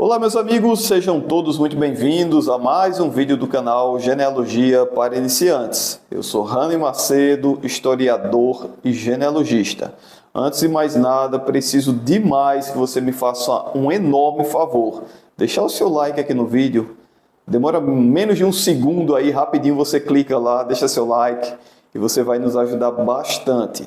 Olá meus amigos, sejam todos muito bem-vindos a mais um vídeo do canal Genealogia para Iniciantes. Eu sou Rani Macedo, historiador e genealogista. Antes de mais nada, preciso demais que você me faça um enorme favor. Deixar o seu like aqui no vídeo. Demora menos de um segundo aí, rapidinho você clica lá, deixa seu like e você vai nos ajudar bastante.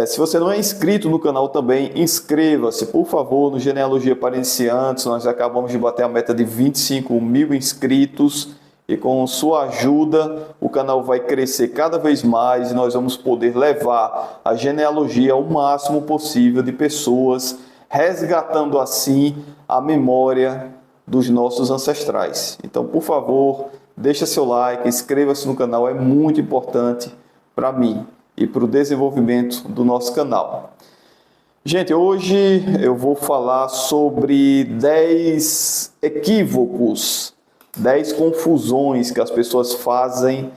Se você não é inscrito no canal também, inscreva-se, por favor, no Genealogia para Iniciantes. Nós acabamos de bater a meta de 25 mil inscritos e com sua ajuda o canal vai crescer cada vez mais e nós vamos poder levar a genealogia ao máximo possível de pessoas, resgatando assim a memória dos nossos ancestrais. Então, por favor, deixa seu like, inscreva-se no canal, é muito importante para mim e para o desenvolvimento do nosso canal. Gente, hoje eu vou falar sobre 10 equívocos, 10 confusões que as pessoas fazem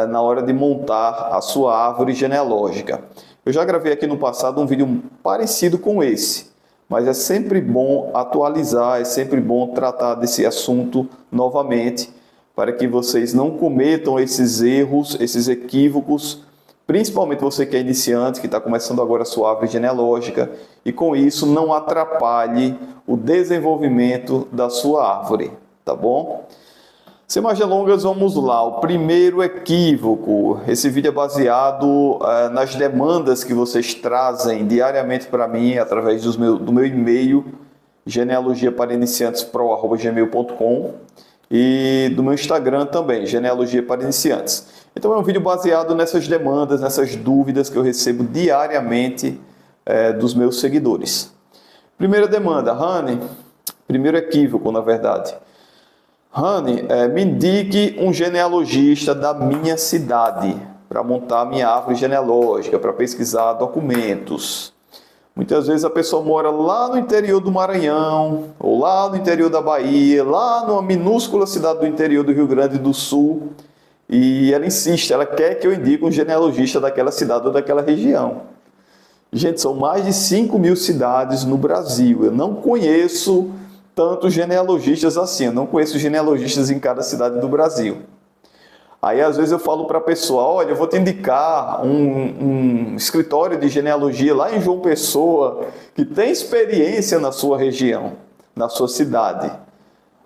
na hora de montar a sua árvore genealógica. Eu já gravei aqui no passado um vídeo parecido com esse, mas é sempre bom atualizar, é sempre bom tratar desse assunto novamente, para que vocês não cometam esses erros, esses equívocos, principalmente você que é iniciante, que está começando agora a sua árvore genealógica, e com isso não atrapalhe o desenvolvimento da sua árvore, tá bom? Sem mais delongas, vamos lá. O primeiro equívoco, esse vídeo é baseado nas demandas que vocês trazem diariamente para mim, através do meu e-mail, genealogiaparainiciantespro@gmail.com, e do meu Instagram também, Genealogia para Iniciantes. Então é um vídeo baseado nessas demandas, nessas dúvidas que eu recebo diariamente dos meus seguidores. Primeira demanda, Rani, primeiro equívoco na verdade. Rani, me indique um genealogista da minha cidade para montar minha árvore genealógica, para pesquisar documentos. Muitas vezes a pessoa mora lá no interior do Maranhão, ou lá no interior da Bahia, lá numa minúscula cidade do interior do Rio Grande do Sul, e ela insiste, ela quer que eu indique um genealogista daquela cidade ou daquela região. Gente, são mais de 5 mil cidades no Brasil. Eu não conheço tantos genealogistas assim, eu não conheço genealogistas em cada cidade do Brasil. Aí às vezes eu falo para a pessoa, olha, eu vou te indicar um escritório de genealogia lá em João Pessoa, que tem experiência na sua região, na sua cidade.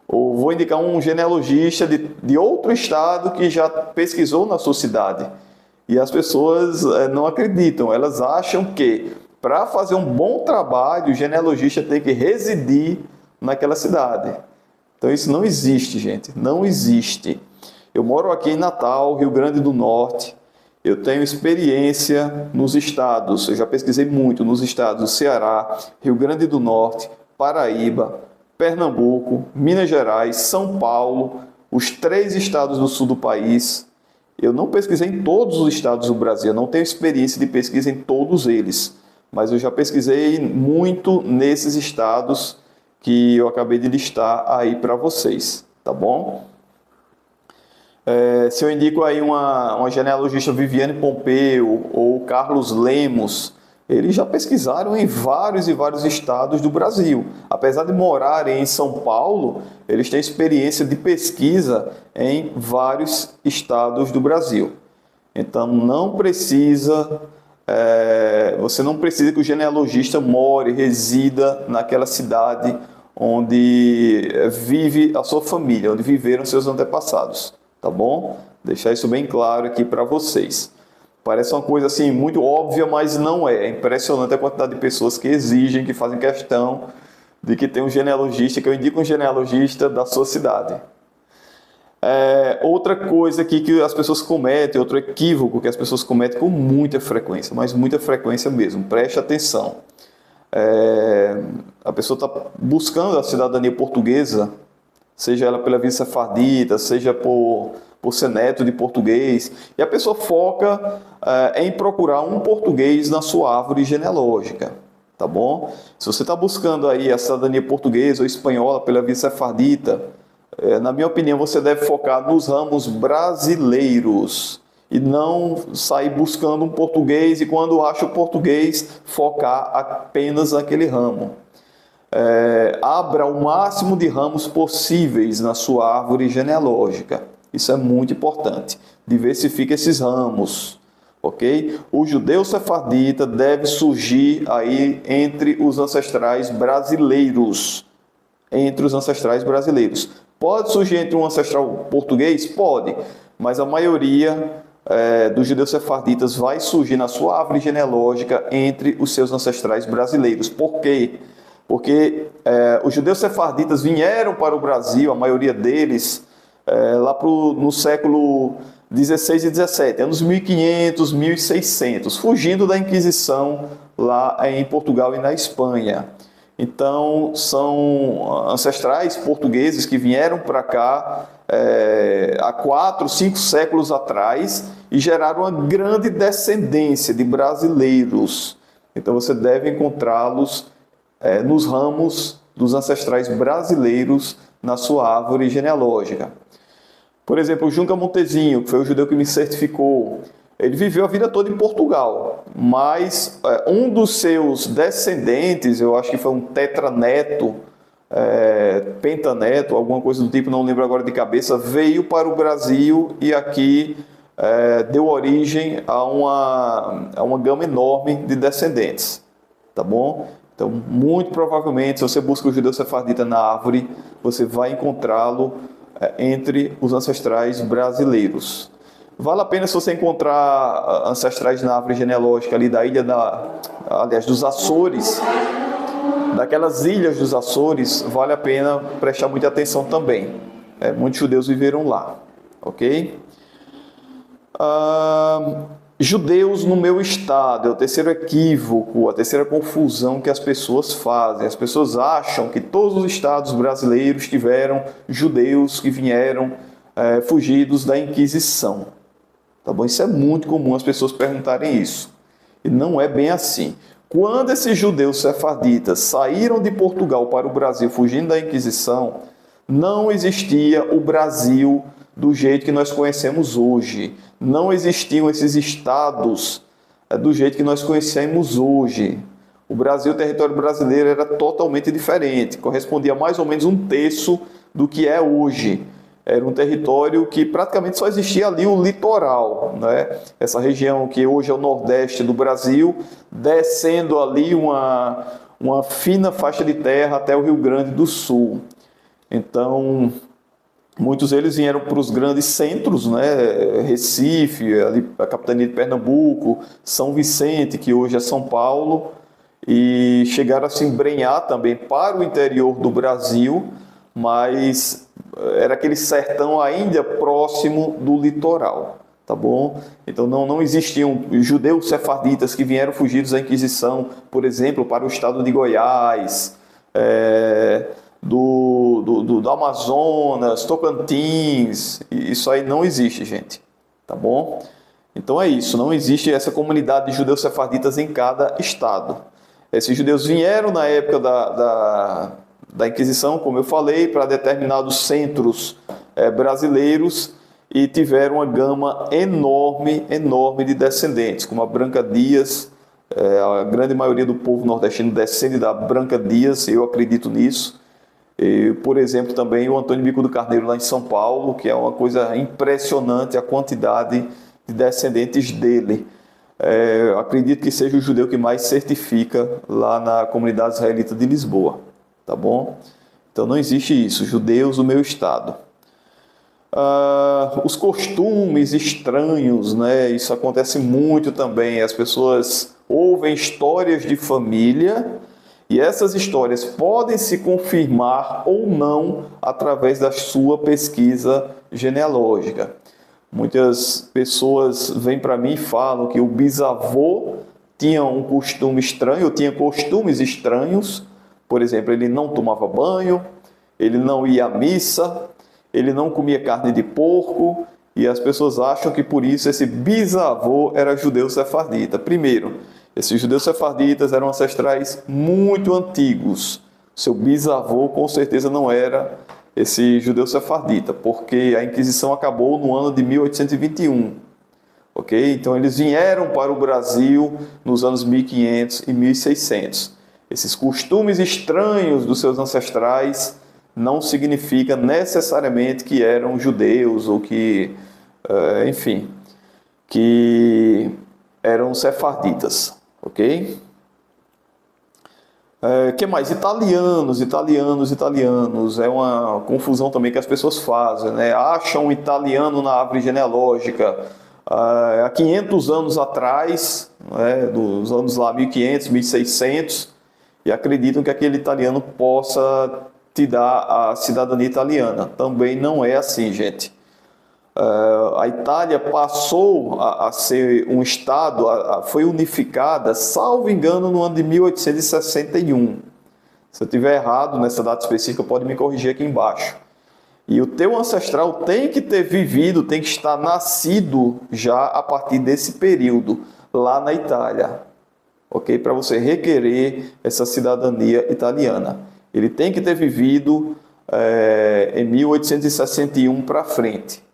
Ou vou indicar um genealogista de outro estado que já pesquisou na sua cidade. E as pessoas não acreditam, elas acham que para fazer um bom trabalho, o genealogista tem que residir naquela cidade. Então isso não existe, gente, não existe. Eu moro aqui em Natal, Rio Grande do Norte. Eu tenho experiência nos estados, eu já pesquisei muito nos estados do Ceará, Rio Grande do Norte, Paraíba, Pernambuco, Minas Gerais, São Paulo, os 3 estados do sul do país. Eu não pesquisei em todos os estados do Brasil, eu não tenho experiência de pesquisa em todos eles, mas eu já pesquisei muito nesses estados que eu acabei de listar aí para vocês, tá bom? Se eu indico aí uma genealogista Viviane Pompeu ou Carlos Lemos, eles já pesquisaram em vários e vários estados do Brasil. Apesar de morarem em São Paulo, eles têm experiência de pesquisa em vários estados do Brasil. Então não precisa, você não precisa que o genealogista more, resida naquela cidade onde vive a sua família, onde viveram seus antepassados. Tá bom? Deixar isso bem claro aqui para vocês. Parece uma coisa assim muito óbvia, mas não é. É impressionante a quantidade de pessoas que exigem, que fazem questão de que tem um genealogista, que eu indico um genealogista da sua cidade. Outra coisa aqui que as pessoas cometem, outro equívoco que as pessoas cometem com muita frequência, mas muita frequência mesmo, preste atenção. A pessoa está buscando a cidadania portuguesa, seja ela pela via sefardita, seja por ser neto de português, e a pessoa foca em procurar um português na sua árvore genealógica, tá bom? Se você está buscando aí a cidadania portuguesa ou espanhola pela via sefardita, na minha opinião, você deve focar nos ramos brasileiros e não sair buscando um português e quando acha o português, focar apenas naquele ramo. Há abra o máximo de ramos possíveis na sua árvore genealógica. Isso é muito importante. Diversifique esses ramos, ok? O judeu sefardita deve surgir aí entre os ancestrais brasileiros. Entre os ancestrais brasileiros. Pode surgir entre um ancestral português? Pode, mas a maioria dos judeus sefarditas vai surgir na sua árvore genealógica entre os seus ancestrais brasileiros. Por quê? Porque os judeus sefarditas vieram para o Brasil, a maioria deles, lá no século 16 e 17, anos 1500, 1600, fugindo da Inquisição lá em Portugal e na Espanha. Então, são ancestrais portugueses que vieram para cá há 4, 5 séculos atrás e geraram uma grande descendência de brasileiros. Então, você deve encontrá-los nos ramos dos ancestrais brasileiros na sua árvore genealógica. Por exemplo, o Junca Montezinho, que foi o judeu que me certificou, ele viveu a vida toda em Portugal, mas um dos seus descendentes, eu acho que foi um tetraneto, pentaneto, alguma coisa do tipo, não lembro agora de cabeça, veio para o Brasil e aqui deu origem a uma gama enorme de descendentes, tá bom? Então, muito provavelmente, se você busca o judeu sefardita na árvore, você vai encontrá-lo entre os ancestrais brasileiros. Vale a pena se você encontrar ancestrais na árvore genealógica ali da ilha dos Açores, daquelas ilhas dos Açores, vale a pena prestar muita atenção também. Muitos judeus viveram lá, ok? Judeus no meu estado, é o terceiro equívoco, a terceira confusão que as pessoas fazem. As pessoas acham que todos os estados brasileiros tiveram judeus que vieram fugidos da Inquisição. Tá bom? Isso é muito comum as pessoas perguntarem isso. E não é bem assim. Quando esses judeus sefarditas saíram de Portugal para o Brasil fugindo da Inquisição, não existia o Brasil do jeito que nós conhecemos hoje. Não existiam esses estados do jeito que nós conhecemos hoje. O Brasil, o território brasileiro, era totalmente diferente. Correspondia a mais ou menos 1/3 do que é hoje. Era um território que praticamente só existia ali o litoral, né? Essa região que hoje é o nordeste do Brasil, descendo ali uma fina faixa de terra até o Rio Grande do Sul. Então, muitos deles vieram para os grandes centros, né? Recife, ali, a capitania de Pernambuco, São Vicente, que hoje é São Paulo, e chegaram a se embrenhar também para o interior do Brasil, mas era aquele sertão ainda próximo do litoral, tá bom? Então não existiam judeus sefarditas que vieram fugidos da Inquisição, por exemplo, para o estado de Goiás, do Amazonas, Tocantins. Isso aí não existe, gente, tá bom? Então é isso, não existe essa comunidade de judeus sefarditas em cada estado. Esses judeus vieram na época da Inquisição, como eu falei, para determinados centros brasileiros e tiveram uma gama enorme de descendentes, como a Branca Dias. A grande maioria do povo nordestino descende da Branca Dias, eu acredito nisso. E, por exemplo, também o Antônio Bico do Carneiro lá em São Paulo, que é uma coisa impressionante a quantidade de descendentes dele. Acredito que seja o judeu que mais certifica lá na comunidade israelita de Lisboa. Tá bom? Então não existe isso, judeus do meu estado. Os costumes estranhos, né? Isso acontece muito também. As pessoas ouvem histórias de família e essas histórias podem se confirmar ou não através da sua pesquisa genealógica. Muitas pessoas vêm para mim e falam que o bisavô tinha um costume estranho, ou tinha costumes estranhos. Por exemplo, ele não tomava banho, ele não ia à missa, ele não comia carne de porco, e as pessoas acham que por isso esse bisavô era judeu sefardita. Primeiro, esses judeus sefarditas eram ancestrais muito antigos. Seu bisavô com certeza não era esse judeu sefardita, porque a Inquisição acabou no ano de 1821. Ok? Então eles vieram para o Brasil nos anos 1500 e 1600. Esses costumes estranhos dos seus ancestrais não significa necessariamente que eram judeus ou que, enfim, que eram sefarditas, ok? Que mais? Italianos. É uma confusão também que as pessoas fazem, né? Acham um italiano na árvore genealógica. Há 500 anos atrás, né, dos anos lá 1500, 1600, e acreditam que aquele italiano possa te dar a cidadania italiana. Também não é assim, gente. A Itália passou a ser um estado, foi unificada, salvo engano, no ano de 1861. Se eu estiver errado nessa data específica, pode me corrigir aqui embaixo. E o teu ancestral tem que ter vivido, tem que estar nascido já a partir desse período, lá na Itália, ok? Para você requerer essa cidadania italiana. Ele tem que ter vivido em 1861 para frente.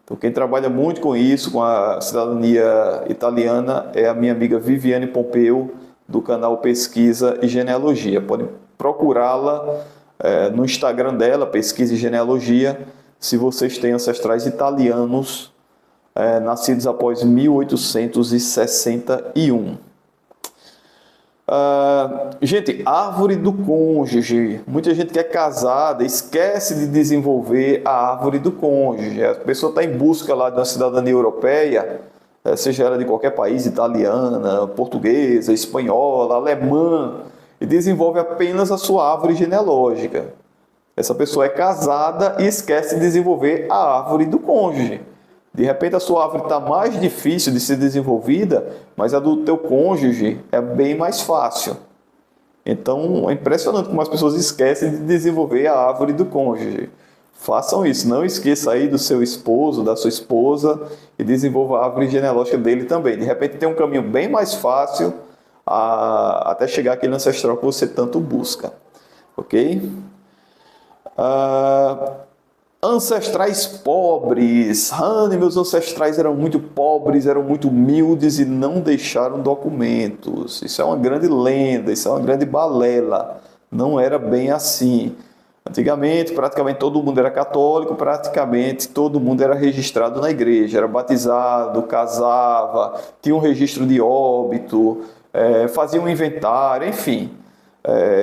Então, quem trabalha muito com isso, com a cidadania italiana, é a minha amiga Viviane Pompeu, do canal Pesquisa e Genealogia. Pode procurá-la no Instagram dela, Pesquisa e Genealogia, se vocês têm ancestrais italianos nascidos após 1861. Gente, árvore do cônjuge. Muita gente que é casada esquece de desenvolver a árvore do cônjuge. A pessoa está em busca lá de uma cidadania europeia, seja ela de qualquer país, italiana, portuguesa, espanhola, alemã, e desenvolve apenas a sua árvore genealógica. Essa pessoa é casada e esquece de desenvolver a árvore do cônjuge. De repente a sua árvore está mais difícil de ser desenvolvida, mas a do teu cônjuge é bem mais fácil. Então é impressionante como as pessoas esquecem de desenvolver a árvore do cônjuge. Façam isso, não esqueça aí do seu esposo, da sua esposa, e desenvolva a árvore genealógica dele também. De repente tem um caminho bem mais fácil até chegar àquele ancestral que você tanto busca. Ok? Ancestrais pobres. Meus ancestrais eram muito pobres, eram muito humildes e não deixaram documentos. Isso é uma grande lenda, isso é uma grande balela. Não era bem assim. Antigamente, praticamente todo mundo era católico, praticamente todo mundo era registrado na igreja, era batizado, casava, tinha um registro de óbito, fazia um inventário, enfim.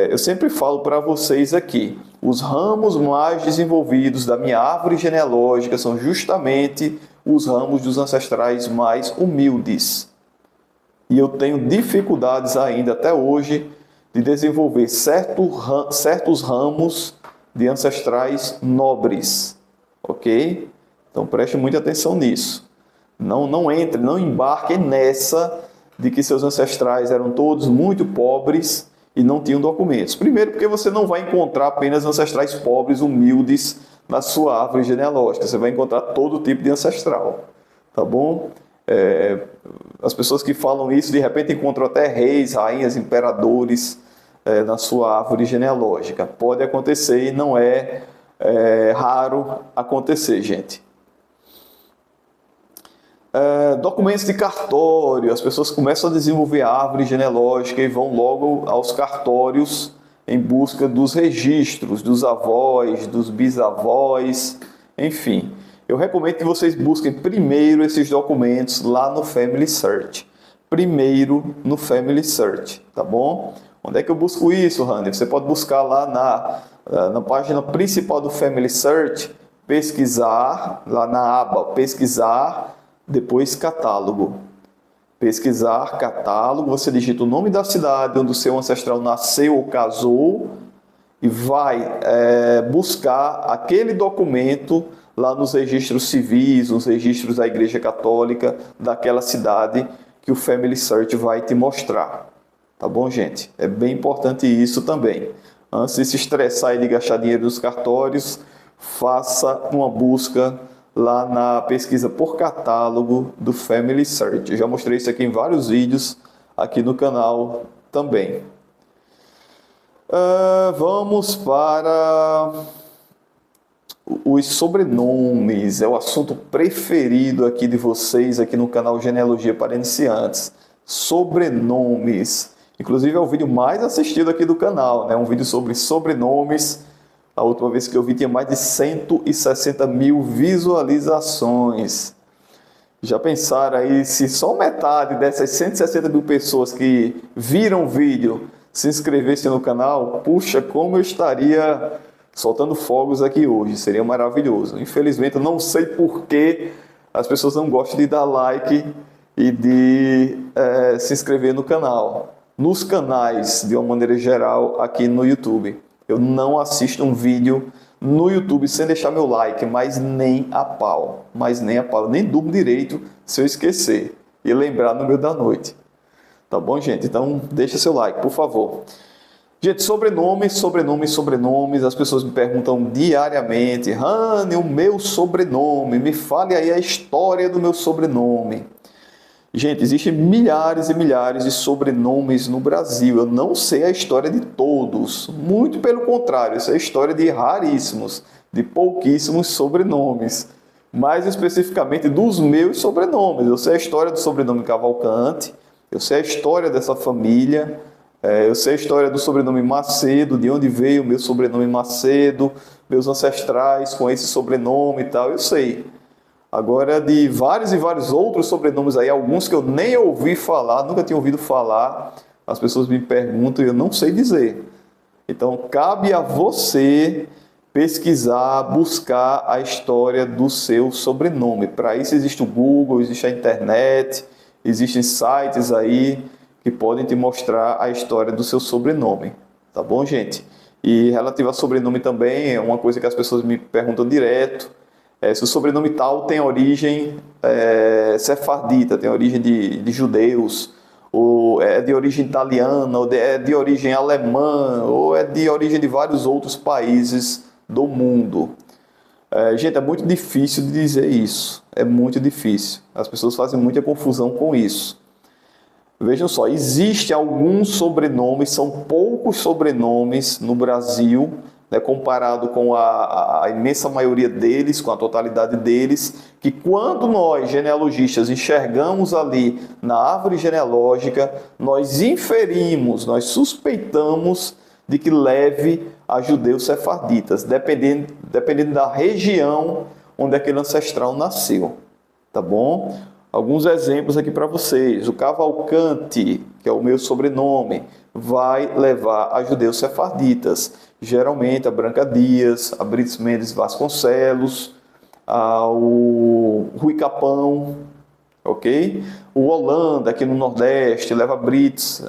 Eu sempre falo para vocês aqui, os ramos mais desenvolvidos da minha árvore genealógica são justamente os ramos dos ancestrais mais humildes. E eu tenho dificuldades ainda até hoje de desenvolver certos ramos de ancestrais nobres, ok? Então preste muita atenção nisso. Não entre, não embarque nessa de que seus ancestrais eram todos muito pobres e não tinham documentos. Primeiro, porque você não vai encontrar apenas ancestrais pobres, humildes, na sua árvore genealógica. Você vai encontrar todo tipo de ancestral, tá bom? As pessoas que falam isso, de repente encontram até reis, rainhas, imperadores na sua árvore genealógica. Pode acontecer e não é raro acontecer, gente. Documentos de cartório. As pessoas começam a desenvolver a árvore genealógica e vão logo aos cartórios em busca dos registros, dos avós, dos bisavós, enfim. Eu recomendo que vocês busquem primeiro esses documentos lá no Family Search. Primeiro no Family Search, tá bom? Onde é que eu busco isso, Randy? Você pode buscar lá na página principal do Family Search, pesquisar, lá na aba pesquisar, depois catálogo. Pesquisar, catálogo, você digita o nome da cidade onde o seu ancestral nasceu ou casou e vai buscar aquele documento lá nos registros civis, nos registros da Igreja Católica daquela cidade que o Family Search vai te mostrar. Tá bom, gente? É bem importante isso também. Antes de se estressar e de gastar dinheiro nos cartórios, faça uma busca lá na pesquisa por catálogo do Family Search. Eu já mostrei isso aqui em vários vídeos aqui no canal também. Vamos para os sobrenomes. É o assunto preferido aqui de vocês aqui no canal Genealogia para Iniciantes. Sobrenomes. Inclusive é o vídeo mais assistido aqui do canal, né? Um vídeo sobre sobrenomes. A última vez que eu vi tinha mais de 160 mil visualizações. Já pensaram aí se só metade dessas 160 mil pessoas que viram o vídeo se inscrevessem no canal? Puxa, como eu estaria soltando fogos aqui hoje, seria maravilhoso. Infelizmente eu não sei por que as pessoas não gostam de dar like e de se inscrever no canal. Nos canais, de uma maneira geral, aqui no YouTube. Eu não assisto um vídeo no YouTube sem deixar meu like, mas nem a pau. Eu nem durmo direito se eu esquecer e lembrar no meio da noite. Tá bom, gente? Então, deixa seu like, por favor. Gente, sobrenomes. As pessoas me perguntam diariamente: Rani, o meu sobrenome, me fale aí a história do meu sobrenome. Gente, existem milhares e milhares de sobrenomes no Brasil. Eu não sei a história de todos. Muito pelo contrário, essa é a história de raríssimos, de pouquíssimos sobrenomes. Mais especificamente dos meus sobrenomes. Eu sei a história do sobrenome Cavalcante, eu sei a história dessa família, eu sei a história do sobrenome Macedo, de onde veio o meu sobrenome Macedo, meus ancestrais com esse sobrenome e tal, eu sei. Agora, de vários e vários outros sobrenomes aí, alguns que eu nem ouvi falar, nunca tinha ouvido falar, as pessoas me perguntam e eu não sei dizer. Então, cabe a você pesquisar, buscar a história do seu sobrenome. Para isso existe o Google, existe a internet, existem sites aí que podem te mostrar a história do seu sobrenome. Tá bom, gente? E relativo a sobrenome também, é uma coisa que as pessoas me perguntam direto. Se o sobrenome tal tem origem sefardita, tem origem de judeus, ou é de origem italiana, ou é de origem alemã, ou é de origem de vários outros países do mundo. Gente, é muito difícil de dizer isso, é muito difícil. As pessoas fazem muita confusão com isso. Vejam só, existem alguns sobrenomes, são poucos sobrenomes no Brasil, né, comparado com a imensa maioria deles, com a totalidade deles, que quando nós, genealogistas, enxergamos ali na árvore genealógica, nós inferimos, nós suspeitamos de que leve a judeus sefarditas, dependendo da região onde aquele ancestral nasceu. Tá bom? Alguns exemplos aqui para vocês. O Cavalcante, que é o meu sobrenome, vai levar a judeus sefarditas. Geralmente a Branca Dias, a Brits Mendes Vasconcelos, o Rui Capão, ok? O Holanda, aqui no Nordeste, leva Brits.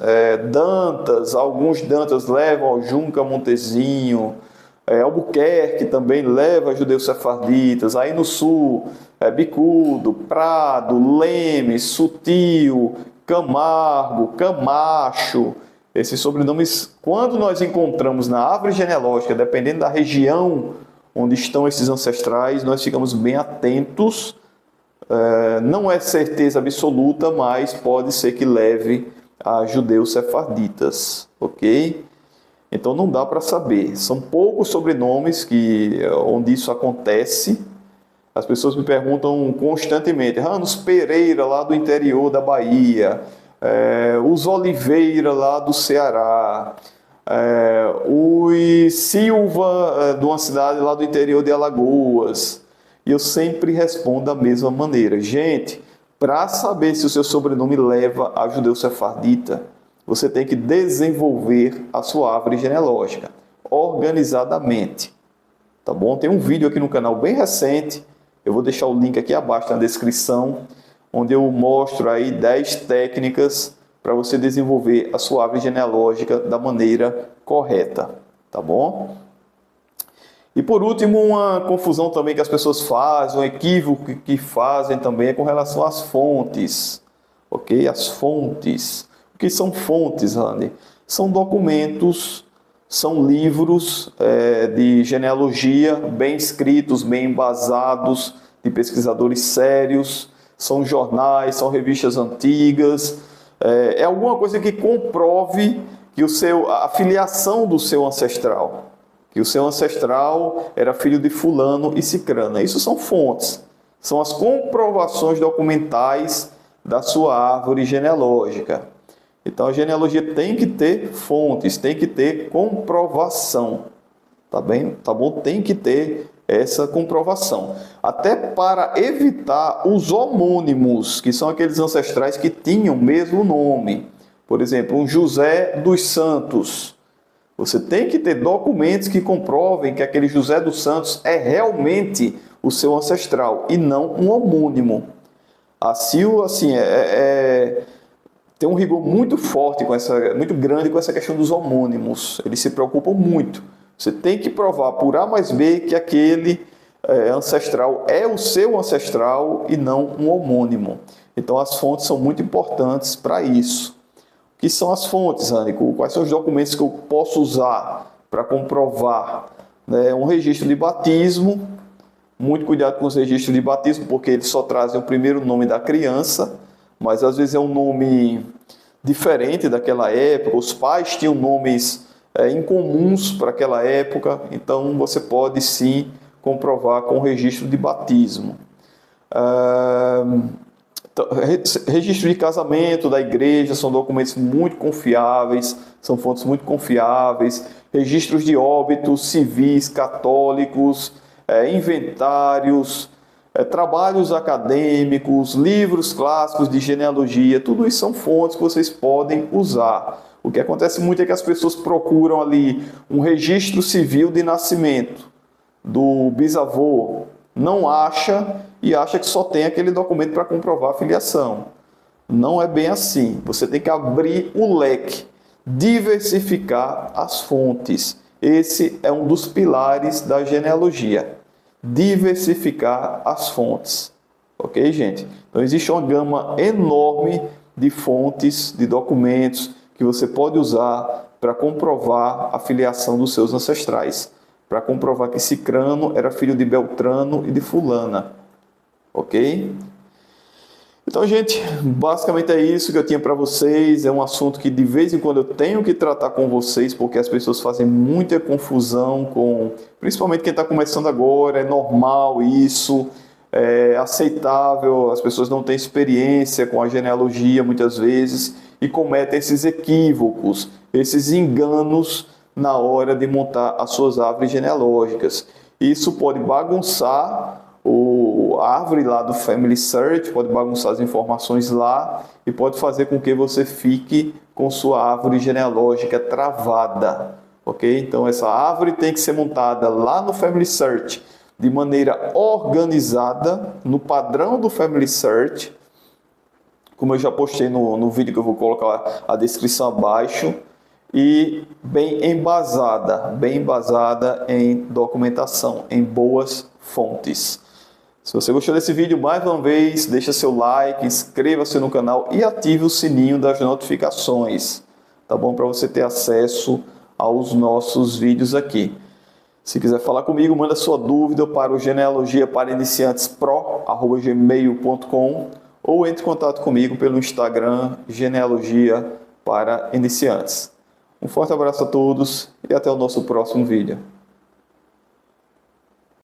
Dantas, alguns Dantas levam ao Junca Montezinho. Albuquerque também leva judeus sefarditas. Aí no Sul, Bicudo, Prado, Leme, Sutil, Camargo, Camacho. Esses sobrenomes, quando nós encontramos na árvore genealógica, dependendo da região onde estão esses ancestrais, nós ficamos bem atentos. Não é certeza absoluta, mas pode ser que leve a judeus sefarditas, ok? Então não dá para saber. São poucos sobrenomes onde isso acontece. As pessoas me perguntam constantemente: Ranos Pereira, lá do interior da Bahia, os Oliveira, lá do Ceará, os Silva, de uma cidade lá do interior de Alagoas. E eu sempre respondo da mesma maneira. Gente, para saber se o seu sobrenome leva a judeu sefardita, você tem que desenvolver a sua árvore genealógica organizadamente. Tá bom? Tem um vídeo aqui no canal bem recente, eu vou deixar o link aqui abaixo na descrição, onde eu mostro aí 10 técnicas para você desenvolver a sua árvore genealógica da maneira correta. Tá bom? E por último, uma confusão também que as pessoas fazem, um equívoco que fazem também é com relação às fontes. Ok? As fontes. O que são fontes, Rani? São documentos, são livros de genealogia bem escritos, bem embasados, de pesquisadores sérios, são jornais, são revistas antigas, é alguma coisa que comprove que a filiação do seu ancestral, que o seu ancestral era filho de fulano e cicrana. Isso são fontes, são as comprovações documentais da sua árvore genealógica. Então a genealogia tem que ter fontes, tem que ter comprovação, tá bem? Tá bom? Tem que ter essa comprovação. Até para evitar os homônimos, que são aqueles ancestrais que tinham o mesmo nome. Por exemplo, um José dos Santos. Você tem que ter documentos que comprovem que aquele José dos Santos é realmente o seu ancestral e não um homônimo. A CIL, assim, tem um rigor muito forte, muito grande com essa questão dos homônimos. Eles se preocupam muito. Você tem que provar por A mais B que aquele ancestral é o seu ancestral e não um homônimo. Então as fontes são muito importantes para isso. O que são as fontes, Ânico? Quais são os documentos que eu posso usar para comprovar? Um registro de batismo. Muito cuidado com os registros de batismo, porque eles só trazem o primeiro nome da criança, mas às vezes é um nome diferente daquela época, os pais tinham nomes incomuns para aquela época, então você pode sim comprovar com o registro de batismo. Registro de casamento da igreja são documentos muito confiáveis, são fontes muito confiáveis. Registros de óbitos civis católicos, inventários, trabalhos acadêmicos, livros clássicos de genealogia, tudo isso são fontes que vocês podem usar. O que acontece muito é que as pessoas procuram ali um registro civil de nascimento do bisavô, não acha e acha que só tem aquele documento para comprovar a filiação. Não é bem assim. Você tem que abrir o leque, diversificar as fontes. Esse é um dos pilares da genealogia. Diversificar as fontes. Ok, gente? Então existe uma gama enorme de fontes, de documentos que você pode usar para comprovar a filiação dos seus ancestrais. Para comprovar que Cicrano era filho de Beltrano e de Fulana. Ok? Então, gente, basicamente é isso que eu tinha para vocês. É um assunto que de vez em quando eu tenho que tratar com vocês, porque as pessoas fazem muita confusão principalmente quem está começando agora. É normal isso, é aceitável. As pessoas não têm experiência com a genealogia muitas vezes e cometem esses equívocos, esses enganos na hora de montar as suas árvores genealógicas. Isso pode bagunçar a árvore lá do Family Search, pode bagunçar as informações lá e pode fazer com que você fique com sua árvore genealógica travada, ok? Então essa árvore tem que ser montada lá no Family Search de maneira organizada, no padrão do Family Search, como eu já postei no vídeo que eu vou colocar a descrição abaixo, e bem embasada em documentação, em boas fontes. Se você gostou desse vídeo, mais uma vez, deixa seu like, inscreva-se no canal e ative o sininho das notificações, tá bom? Para você ter acesso aos nossos vídeos aqui. Se quiser falar comigo, manda sua dúvida para o genealogiaparainiciantespro@gmail.com ou entre em contato comigo pelo Instagram Genealogia para Iniciantes. Um forte abraço a todos e até o nosso próximo vídeo.